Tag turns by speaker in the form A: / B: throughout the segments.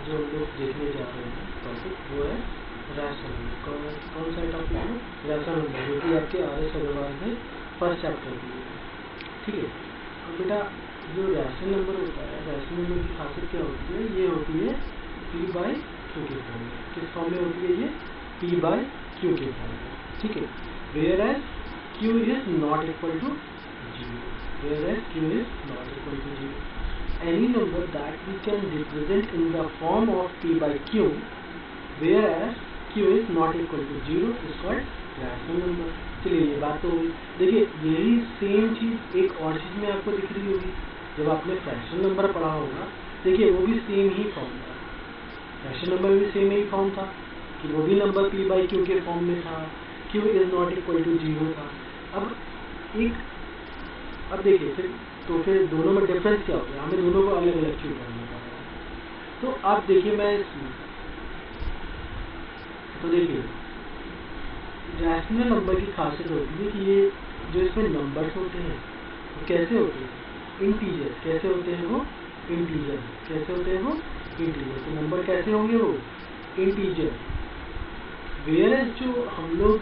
A: जो हम लोग देखने जा रहे हैं टॉपिक वो है रैशनल नंबर। कौन सा टॉपिक है? रैशनल नंबर, जो कि आपके RS अग्रवाल में फर्स्ट चैप्टर की है। ठीक है, तो बेटा जो रैशनल नंबर होता है, रैशनल नंबर की खासियत क्या होती है? ये होती है P/Q के फॉर्म में। किस फॉर्म में होती है ये? P/Q के फॉर्म में। ठीक है, whereas Q is not equal to 0, whereas Q is not equal to 0, any number that we can represent in the form of P/Q whereas Q is not equal to 0 is called rational number। चलिए ये बात तो हुई। देखिए यही same चीज़ एक और चीज़ में आपको दिख रही होगी जब आपने फ्रैक्शनल नंबर पढ़ा होगा। देखिए वो भी सेम ही फॉर्म था, फ्रैक्शनल नंबर भी सेम ही फॉर्म था कि वो भी नंबर P/Q के फॉर्म में था, Q is not equal to 0 था। अब देखिए फिर दोनों में डिफरेंस क्या हो गया? हमें दोनों को अलग अलग क्यों करना पड़ा? तो आप देखिए तो देखिए रैशनल नंबर की खासियत होती है कि ये जो इसमें नंबर्स होते हैं वो कैसे होते हैं? इंटीजर। कैसे होते हैं वो? इंटीजर। कैसे होते हैं वो? इंटीजर। तो नंबर कैसे होंगे वो? इंटीजर। वेयर जो हम लोग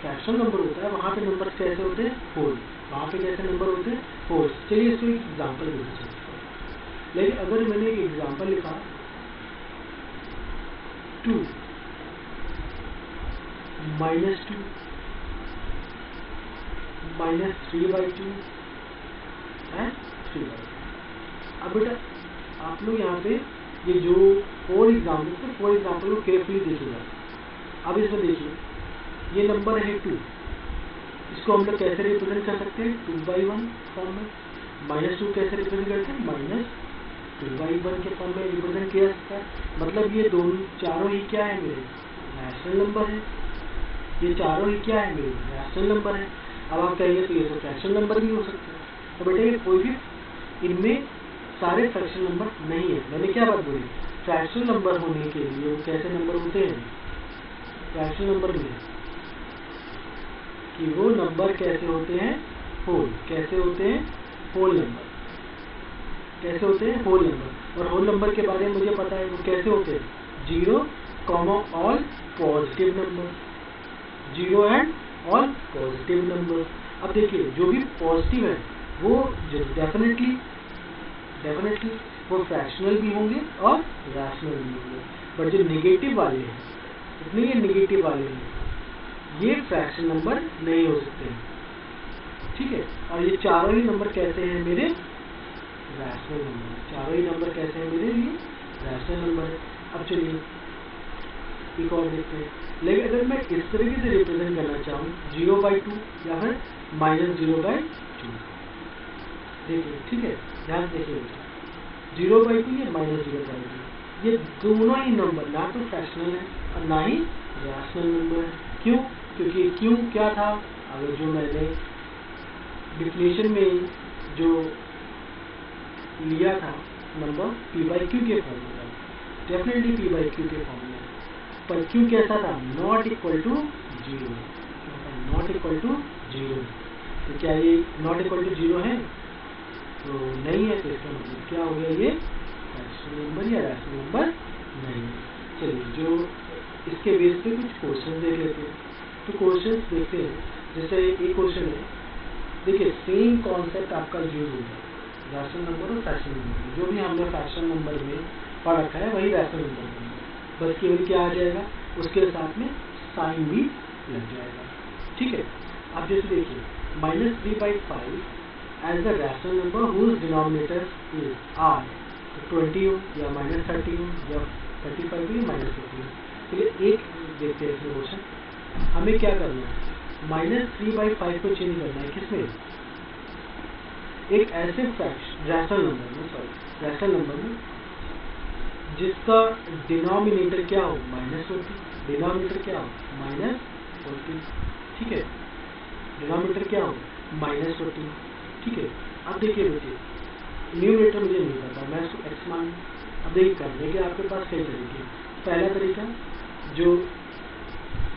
A: फ्रैक्शनल नंबर होता है वहाँ पे नंबर कैसे होते हैं? होल। वहाँ पे कैसे नंबर होते हैं? होल। चलिए इसको एक एग्जाम्पल दे सकते हैं। लेकिन अगर मैंने एक एग्जाम्पल लिखा 2 -2 -3/2 and 3/2। अब बेटा आप लोग यहाँ पे ये जो 4 एग्जाम्पल को केयरफुली देखिएगा। अब इसमें देखिए ये नंबर है 2, इसको हम लोग कैसे रिप्रेजेंट कर सकते हैं? 2/1 फॉर्म में। -2 कैसे रिप्रेजेंट करते हैं? -2/1 के फॉर्म में रिप्रेजेंट किया जाता है। मतलब ये दोनों चारों ही क्या है मेरे? रैशनल नंबर है। ये चारों ही क्या है मेरे? रैशनल नंबर है। अब आप कहिए तो ये तो फ्रैक्शनल नंबर भी हो सकते हैं। तो बेटा ये कोई भी इनमें सारे फ्रैक्शनल नंबर नहीं है। मैंने क्या बात बोली? फ्रैक्शनल नंबर होने के लिए वो कैसे नंबर होते हैं? फ्रैक्शनल नंबर में कि वो नंबर कैसे होते हैं? होल। कैसे होते हैं? Whole number. कैसे होते हैं? Whole number. और होल नंबर के बारे में मुझे पता है वो कैसे होते हैं? 0, all positive number. 0 and all positive number. अब देखिए जो भी पॉजिटिव है वो डेफिनेटली वो फ्रैक्शनल भी होंगे और रैशनल भी होंगे। बट जो नेगेटिव वाले हैं, इतने ये नेगेटिव वाले हैं, ये फ्रैक्शनल नंबर नहीं हो सकते हैं। ठीक है, और ये चारों ही नंबर कैसे हैं मेरे? Rational number. चारों ही नंबर कैसे हैं मेरे लिए? रैशनल नंबर है। अब चलिए एक और देखते हैं। लेकिन अगर मैं इस तरीके से रिप्रेजेंट करना चाहूँ 0/2 या फिर -0/2, देखिए ठीक है, ध्यान देखिए 0/2 या -0/2 ये दोनों ही नंबर ना तो फ्रैक्शनल है और ना ही रैशनल नंबर है। क्यों? क्योंकि क्यों क्या था? अगर जो मैंने डिफिनेशन में जो लिया था नंबर P/Q के फॉर्म में, डेफिनेटली P/Q के फॉर्म में, पर Q कैसा था? Not equal to 0। Not equal to 0। तो क्या ये नॉट इक्वल टू 0 है? तो नहीं है। तो इसका मतलब क्या हो गया? ये फ्रैक्शनल नंबर या रैशनल नंबर नहीं है। चलिए जो इसके बेस पे कुछ क्वेश्चन देख लेते हैं। तो क्वेश्चन देखते हैं। जैसे एक क्वेश्चन है, देखिए सेम कॉन्सेप्ट आपका यूज होगा रैशनल नंबर और फ्रैक्शनल नंबर। जो भी हमने फ्रैक्शनल नंबर में पढ़ रखा है वही रैशनल नंबर में, बस केवल क्या आ जाएगा? उसके साथ में साइन भी लग जाएगा। ठीक है, अब जैसे देखिए -3/5 as the rational number whose denominator is r, तो 20 हो या -30 हो या 35 हो या -50 हो। चलिए एक देखते हैं इसमें क्वेश्चन। हमें क्या करना है? -3/5 को चेंज करना है किसमें? एक ऐसे रैशनल नंबर में जिसका डिनोमिनेटर क्या हो? -40। डिनोमिनेटर क्या हो? -40। ठीक है, डिनोमिनेटर क्या हो? -40। ठीक है, अब देखिए बच्चे न्यूमरेटर मुझे नहीं पता, मैं इसको x मान। अब देखिए करने के आपके पास कई तरीके। पहला तरीका जो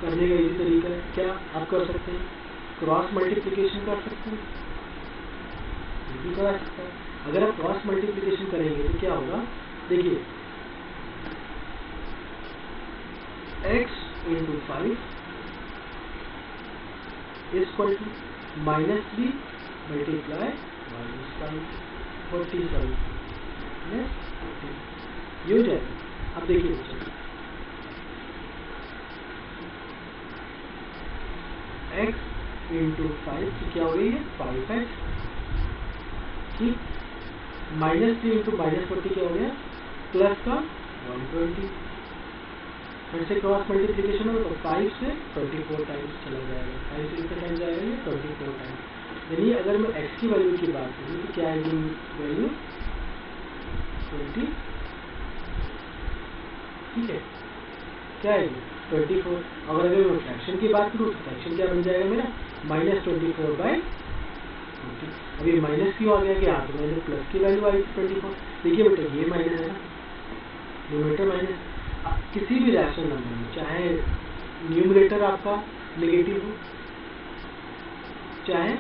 A: करने का यही तरीका है, क्या आप कर सकते हैं? क्रॉस मल्टीप्लिकेशन कर सकते हैं, बिल्कुल करा सकते हैं। अगर आप क्रॉस मल्टीप्लिकेशन करेंगे तो क्या होगा? देखिए x into 5 is equal to -3 multiply minus 5 45 yes 40 ये हो जाएगा। अब देखिए बच्चों x into 5 क्या हो गई है 5x ठीक -3 into -40 क्या हो गया प्लस का 120 फिर से क्रॉस मल्टीप्लिकेशन होगा तो 5 से 24 टाइम्स चला जाएगा 5 से कितने टाइम्स जाएगा ये 24 टाइम्स यानी अगर मैं x की वैल्यू की बात करूँ तो क्या आएगी वैल्यू 20 ठीक है क्या आएगी 24 और अगर मैं फ्रैक्शन की बात करूँ तो फ्रैक्शन क्या बन जाएगा मेरा -24/40 अब ये माइनस क्यों आ गया कि यहाँ तो मैंने प्लस की वैल्यू आई 24 देखिए बेटा ये माइनस है ना न्यूमरेटर माइनस किसी भी रैशनल नंबर में चाहे न्यूमरेटर आपका नेगेटिव हो चाहे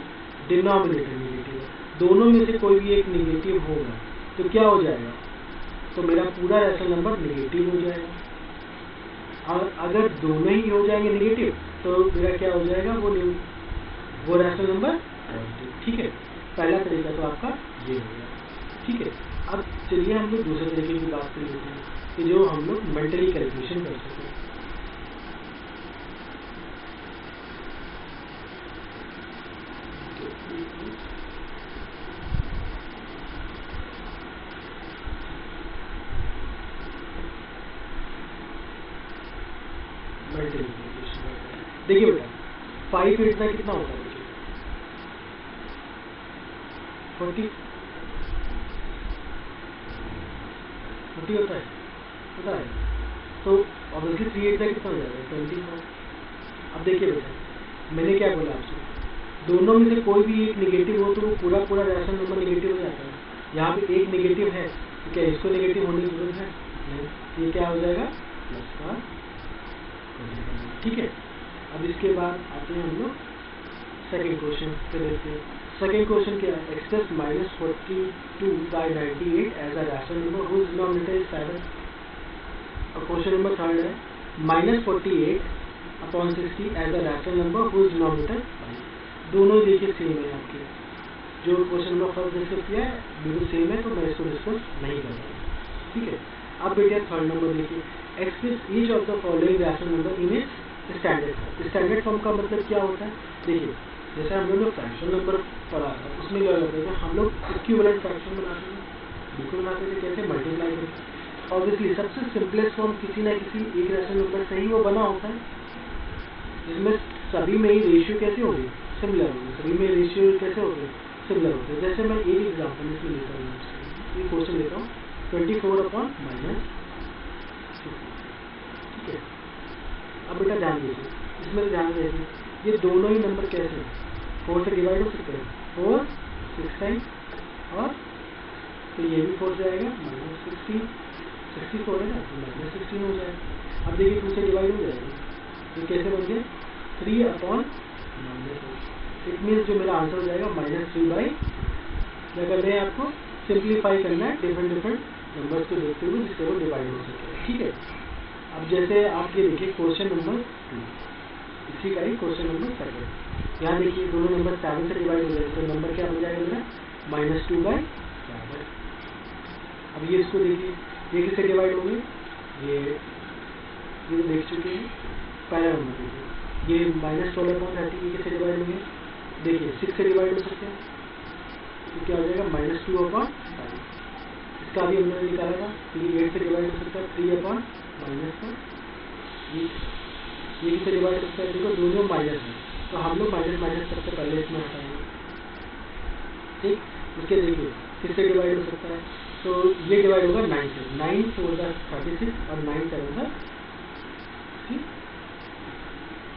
A: डिनोमिनेटर नेगेटिव हो दोनों में से कोई भी एक नेगेटिव होगा तो क्या हो जाएगा तो मेरा पूरा रैशनल नंबर नेगेटिव हो जाएगा और अगर दोनों ही हो जाएंगे नेगेटिव तो मेरा क्या हो जाएगा वो रैशनल नंबर पॉजिटिव ठीक है पहला तरीका तो आपका ये हो गया ठीक है। अब चलिए हम लोग दूसरे तरीके की बात कर लेते हैं कि जो हम लोग मेंटली कैलकुलेशन कर सकते हैं। मेंटली कैलकुलेशन देखिए बेटा 5 8 का कितना होता है 40 होता है पता है तो ऑब्वियसली 3 8 का कितना हो जाएगा 24। अब देखिए बेटा मैंने क्या बोला आपसे दोनों में से कोई भी एक नेगेटिव हो तो वो पूरा रैशनल नंबर नेगेटिव हो जाता है। यहाँ पे एक नेगेटिव है तो क्या इसको नेगेटिव होने की जरूरत है नहीं ये क्या हो जाएगा प्लस का ठीक है। अब इसके बाद आते हैं हम लोग सेकेंड क्वेश्चन पे देखते हैं। सेकेंड क्वेश्चन क्या है express -42/98 as a rational number whose denominator is 7 और क्वेश्चन नंबर थर्ड है -48/60 as a rational number whose denominator 5 दोनों देखिए सेम है आपके जो क्वेश्चन नंबर फर्स्ट डिस्कस किया है बिल्कुल सेम है तो मैं इसको डिस्कस नहीं कर रहा हूँ ठीक है। अब बेटे थर्ड नंबर देखिए express each of the following rational number in its standard form का मतलब क्या होता है देखिए जैसे हम लोग फ्रैक्शन नंबर पढ़ा था उसमें क्या करते थे हम लोग इक्विवेलेंट फ्रैक्शन बनाते थे बिल्कुल बनाते थे कैसे मल्टीप्लाई करके ऑब्वियसली सबसे सिंपलेस्ट फॉर्म किसी ना किसी एक रैशनल नंबर से ही वो बना होता है जिसमें सभी में ही रेशियो कैसे होगी सिमिलर होगी सभी में रेशियो कैसे होगी सिमिलर होते जैसे मैं एक एग्जाम्पल इसमें लेता हूँ ये क्वेश्चन लेता हूँ 24/-50 ठीक है। अब बेटा ध्यान दीजिए इसमें ध्यान दीजिए ये दोनों ही नंबर कैसे हैं 4 से डिवाइड हो सकते हैं 4 6 टाइम्स और तो ये भी 4 से आएगा -16 64 है ना तो -16 हो जाएगा। अब देखिए 2 से डिवाइड हो जाएगा ये कैसे बन गया 3/-4 इट मीन्स जो मेरा आंसर हो जाएगा -3 क्या कर रहे हैं आपको सिंप्लीफाई करना है डिफरेंट नंबर्स को देखते हुए जिससे वो डिवाइड हो सके ठीक है। अब जैसे आप ये देखिए क्वेश्चन नंबर 2 इसी का ही क्वेश्चन नंबर सेकेंड यहाँ देखिए दोनों नंबर 7 से डिवाइड हो जाए तो नंबर क्या बन जाएगा मेरा -2/7। अब ये इसको देखिए ये किससे डिवाइड होंगे ये देख चुके हैं पहला नंबर देखिए ये -12/30 ये किससे डिवाइड होंगे देखिए 6 से डिवाइड हो सकते हैं तो क्या हो जाएगा -2/5 इसका भी हमने निकाला था तो ये 8 से डिवाइड हो सकता है 3/-4 ये किससे डिवाइड हो सकता है देखो दोनों माइनस है तो हम लोग माइनस सबसे पहले इसमें हटाएंगे ठीक। उसके देखिए किससे डिवाइड हो सकता है तो ये डिवाइड होगा 9 से 9 4 36 और 9 7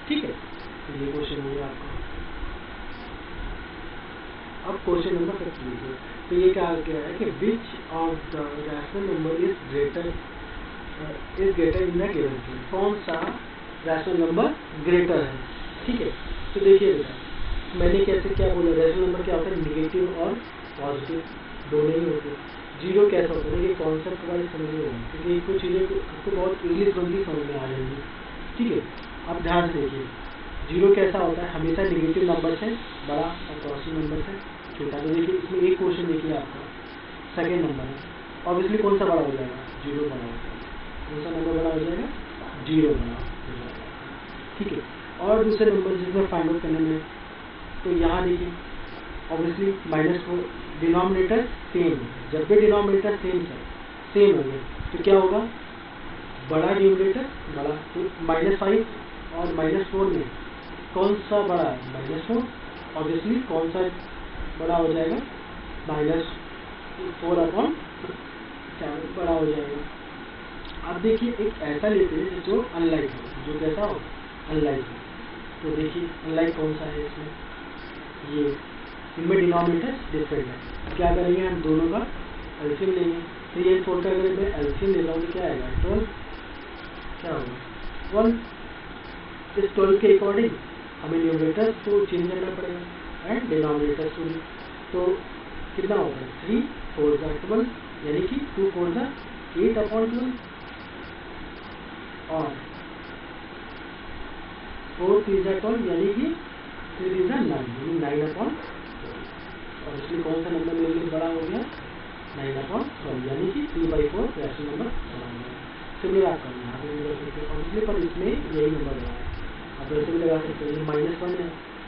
A: ठीक है। तो ये क्वेश्चन हो गया आपका। अब क्वेश्चन नंबर 15 तो ये क्या गया है कि विच of the rational number is greater in the given thing कौन सा रैशनल नंबर ग्रेटर है ठीक है। तो देखिए बेटा मैंने कैसे क्या बोला रैशनल नंबर क्या होता है नेगेटिव और पॉजिटिव दोनों ही होते हैं। जीरो कैसा होता है ये कॉन्सेप्ट वाइज समझ में होगा क्योंकि कुछ चीज़ें आपको बहुत इंग्लिश बंदी समझ में आ जाएंगी ठीक है। अब ध्यान से देखिए, जीरो कैसा होता है, हमेशा नेगेटिव नंबर से बड़ा और पॉजिटिव नंबर से छोटा। तो देखिए इसमें एक क्वेश्चन देखिए आपका सेकेंड नंबर है, ऑब्वियसली कौन सा बड़ा हो जाएगा, जीरो बड़ा हो जाएगा। कौन सा नंबर बड़ा हो जाएगा, जीरो बड़ा हो जाएगा, ठीक है। और दूसरे नंबर जिसमें फाइंड आउट करने में, तो यहाँ देखिए ऑब्वियसली -4 डिनोमिनेटर सेम है, जब भी डिनोमिनेटर सेम हो गया तो क्या होगा, बड़ा डिनोमिनेटर बड़ा, तो -5 और -4 में कौन सा बड़ा है, -4, ऑब्वियसली कौन सा बड़ा हो जाएगा, -4/7 बड़ा हो जाएगा। अब देखिए एक ऐसा लेते हैं जो अनलाइक है, जो कैसा हो, अनलाइक है। तो देखिए अनलाइक कौन सा है इसमें, ये इनमें डिनोमिनेटर डिफरेंट है। क्या करेंगे, हम दोनों का एलसीएम लेंगे। तो ये 4 का अगर मैं एलसीएम ले रहा हूँ तो क्या आएगा, 12, क्या होगा 1। इस 12 के अकॉर्डिंग हमें न्यूमरेटर को चेंज करना पड़ेगा एंड डिनोमिनेटर को भी। तो कितना होगा, 3 4 12, यानी कि 2 4 8/12 और 4 3 12, यानी कि 3 3 9, 9/12। और इसलिए कौन सा नंबर मेरे लिए बड़ा हो गया, 9/12, यानी कि 3/4 रैशनल नंबर बड़ा हो गया। सिमिलर आप करना यहाँ पे, पर इसमें यही नंबर बड़ा है। आप वैसे भी लगा सकते हैं, ये -1 है,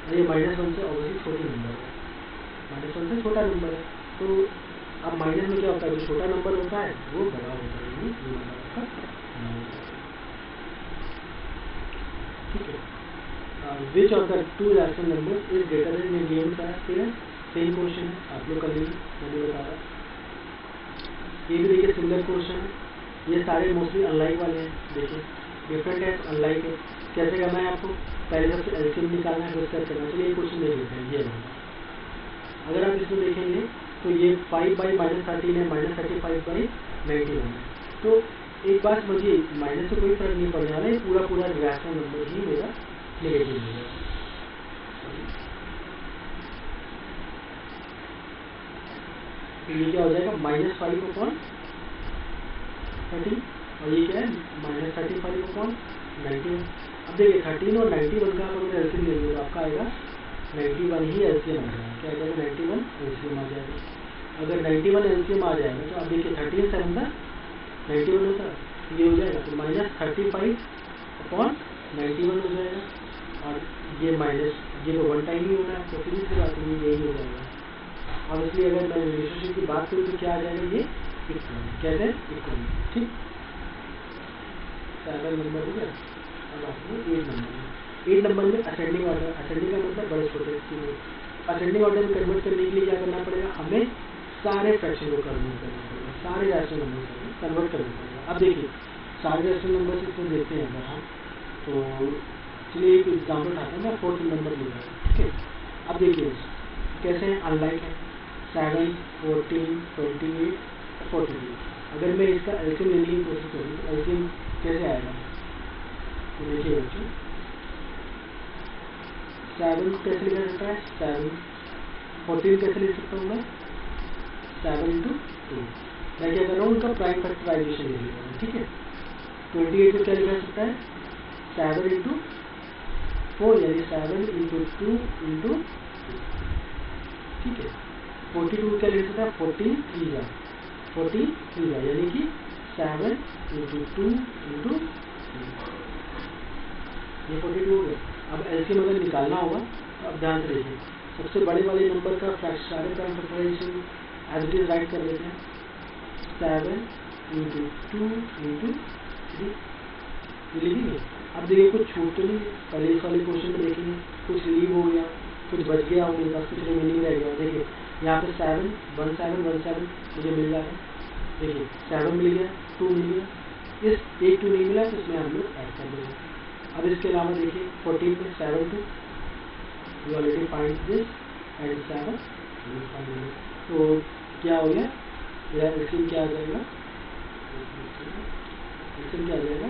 A: ये -1 से ऑब्वियसली छोटी नंबर है, -1 से छोटा नंबर है। तो अब माइनस में क्या होता है, जो छोटा नंबर होता है वो बड़ा होता है, ये नंबर आपका बड़ा होता है, ठीक है। विच of the 2 rational number is greater then in given class, same question है, आप लोग कर लीजिए, मैंने बता रहा। ये भी देखिए सिमिलर क्वेश्चन है, ये सारे मोस्टली अनलाइक वाले हैं। देखिए डिफरेंट है, अनलाइक है। कैसे करना है आपको, पहले सबसे एलसीएम निकालना है, फिर करना है। चलिए ये क्वेश्चन देख लेते हैं। ये अगर आप इसमें देखेंगे तो ये 5/-13 है, -35/91 है। तो एक बात समझिए, माइनस से कोई फर्क नहीं पड़ने वाला है, पूरा रैशनल नंबर ही मेरा नेगेटिव होगा। ये क्या हो जाएगा, -5/13, और ये क्या है, -35/91। अब देखिए 13 और 91 का अगर एलसीएम लेंगे तो आपका आएगा 91 ही एलसीएम आ जाएगा। क्या आ जाएगा, 91 एलसीएम आ जाएगा। अगर 91 एलसीएम आ जाएगा तो अब देखिए 13 7 91 होता है, ये हो जाएगा तो -35/91 हो जाएगा। और ये ये तो वन टाइम ही होना है, तो फिर बात यही हो जाएगा। और इसलिए अगर मैं रिलेशनशिप की बात करूँ तो क्या आ जाएगा, ये इक्वल, कहते हैं इक्वल, ठीक। 7 नंबर हो गया। अब आपको 8 नंबर, 8 नंबर में असेंडिंग ऑर्डर, असेंडिंग का मतलब बड़े छोटे में, असेंडिंग ऑर्डर में कन्वर्ट करने के लिए क्या करना पड़ेगा, हमें सारे फ्रैक्शन को कन्वर्ट करना पड़ेगा, सारे रैशनल नंबर को कन्वर्ट करना पड़ेगा। अब देखिए सारे रैशनल नंबर से इसको देखते हैं अगर हम, तो चलिए एक एग्जाम्पल उठाते हैं, मैं 4th नंबर ले रहा हूँ, ठीक है। अब देखिए कैसे हैं, अनलाइक है, 7 14 28 42। अगर मैं इसका एलसीएम लेने की कोशिश करूँ तो एलसीएम कैसे आएगा, तो देखिए बच्चों 7 कैसे लिखा जाता है, 7 14 कैसे लिख सकता हूँ मैं, 7 × 2। मैं क्या कर रहा हूँ, उनका प्राइम फैक्टराइजेशन ले रहा हूँ, ठीक है। 28 को क्या लिखा सकता है, 7 × 4, यानी 7 × 2 × 2, ठीक है। 42 क्या लिख सकता है, 14 3 यानी कि 7 × 2 × 2, ये 42 हो गया। अब एलसीएम अगर निकालना होगा तो अब ध्यान से देखिए, सबसे बड़े वाले नंबर का सारे prime factorisation as it is write कर देते हैं, 7 × 2 × 3, ये लिखेंगे। अब देखिए कुछ छूट तो नहीं है, पहले इस वाले क्वेश्चन में देखेंगे कुछ लीव हो गया, कुछ बच गया हो, मेरे पास कुछ रिमेनिंग रह गया। देखिए यहाँ पे 7 1 7 1 7 मुझे मिल जाता है, देखिए 7 मिल गया, 2 मिल गया, इस एक 2 नहीं मिला तो इसमें हम लोग ऐड कर देंगे। अब इसके अलावा देखिए 14 में 7 2, you already find this and 7, तो क्या हो गया मेरा एलसीएम, क्या आ जाएगा, एलसीएम क्या आ जाएगा,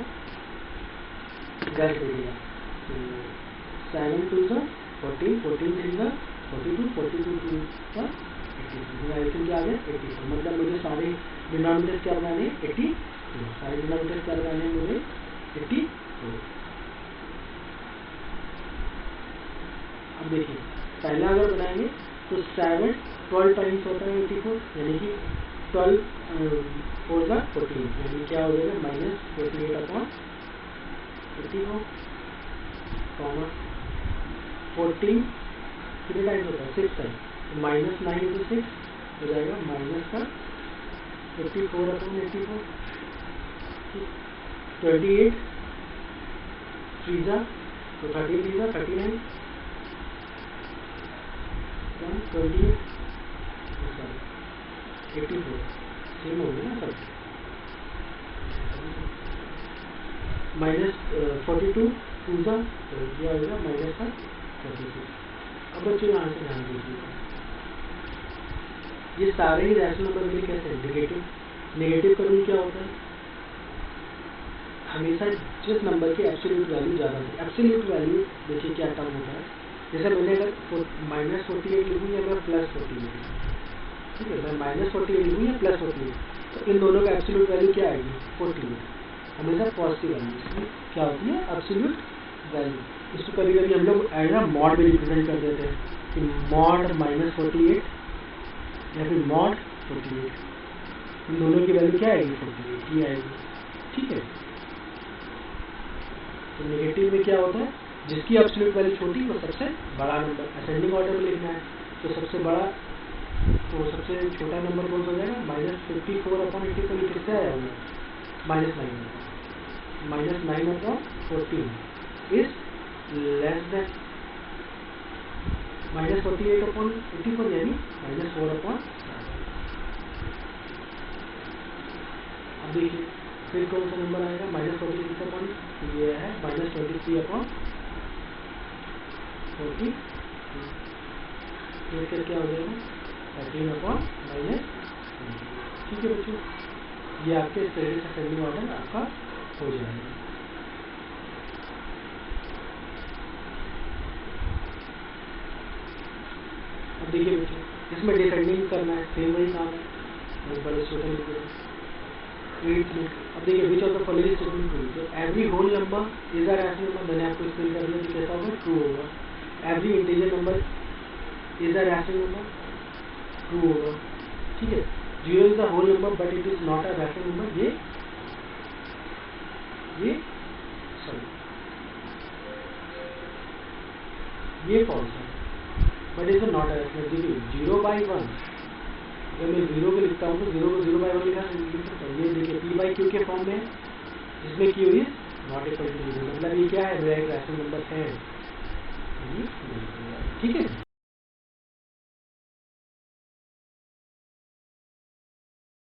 A: 10 हो गया। तो 7 2 का 14, 14 3 का 42, 42 2 का 82, मेरा एलसीएम क्या आ गया 84। मतलब मुझे सारे डिनोमिनेटर क्या बनाने, 80, सारे डिनोमिनेटर क्या बनाने मुझे 80। देखिए पहला अगर बनाएंगे तो 7 12 टाइम्स होता है 84, यानी कि 12 4 का 14, यानी क्या हो जाएगा -48/84 कॉमा 14 कितने टाइम्स होता है 6 टाइम, तो -9 × 6 हो जाएगा -84/84, 28 3 तो 30 3 39 128 84 सेम हो गया ना सब, -42 2 तो क्या होगा -46। अब बच्चों यहाँ से ध्यान दीजिएगा, ये सारे ही रैशनल नंबर के लिए कैसे हैं नेगेटिव। नेगेटिव का रूल क्या होता है, हमेशा जिस नंबर की एब्सोल्यूट वैल्यू ज़्यादा है, एब्सोल्यूट वैल्यू देखिए क्या टर्म होता है, जैसे मैंने अगर -48 लिखूँ या मैं +48, ठीक है, मैं -48 लिखूँ या +48, तो इन दोनों का एब्सोल्यूट वैल्यू क्या आएगी 48, हमेशा पॉजिटिव वैल्यू, इसमें क्या होती है एब्सोल्यूट वैल्यू। इसको कभी कभी हम लोग एज अ मॉड में रिप्रेजेंट कर देते हैं कि मॉड -48 या फिर मॉड 48, इन दोनों की वैल्यू क्या आएगी 48 ही आएगी, ठीक है। तो नेगेटिव में क्या होता है, जिसकी एब्सोल्यूट वैल्यू छोटी वो सबसे बड़ा नंबर, असेंडिंग ऑर्डर में लिखना है तो सबसे बड़ा तो सबसे छोटा नंबर कौन सा हो जाएगा -54/84, ये किससे आया होगा -9/14 इज लेस देन -48/84, यानी -4/7। अब देखिए फिर कौन सा नंबर आएगा -46, ये है -23/40, फिर क्या हो जाएगा 13/-, ठीक है बच्चों, ये आपके स्टेरिक असेंडिंग ऑर्डर आपका हो जाएगा। अब देखिए बच्चों इसमें डिसेंडिंग करना है, सेम वही काम है, बड़े छोटे लिखे 8 में। अब देखिए which of the following statement true, तो every whole number is a rational number, मैंने आपको एक्सप्लेन कर दिया कि कैसा होगा ट्रू होगा। Every integer number is a rational number, true होगा, ठीक है। 0 is the whole number but it is not a rational number, ये फॉल्स है, but is not a rational. देखिए 0/1, अगर मैं 0 को लिखता हूँ तो 0 को 0/1 लिख सकता हूँ। ये देखिए P/Q के फॉर्म में, जिसमें Q is not equal to 0, मतलब ये क्या है, मेरा एक रैशनल नंबर है, ठीक है।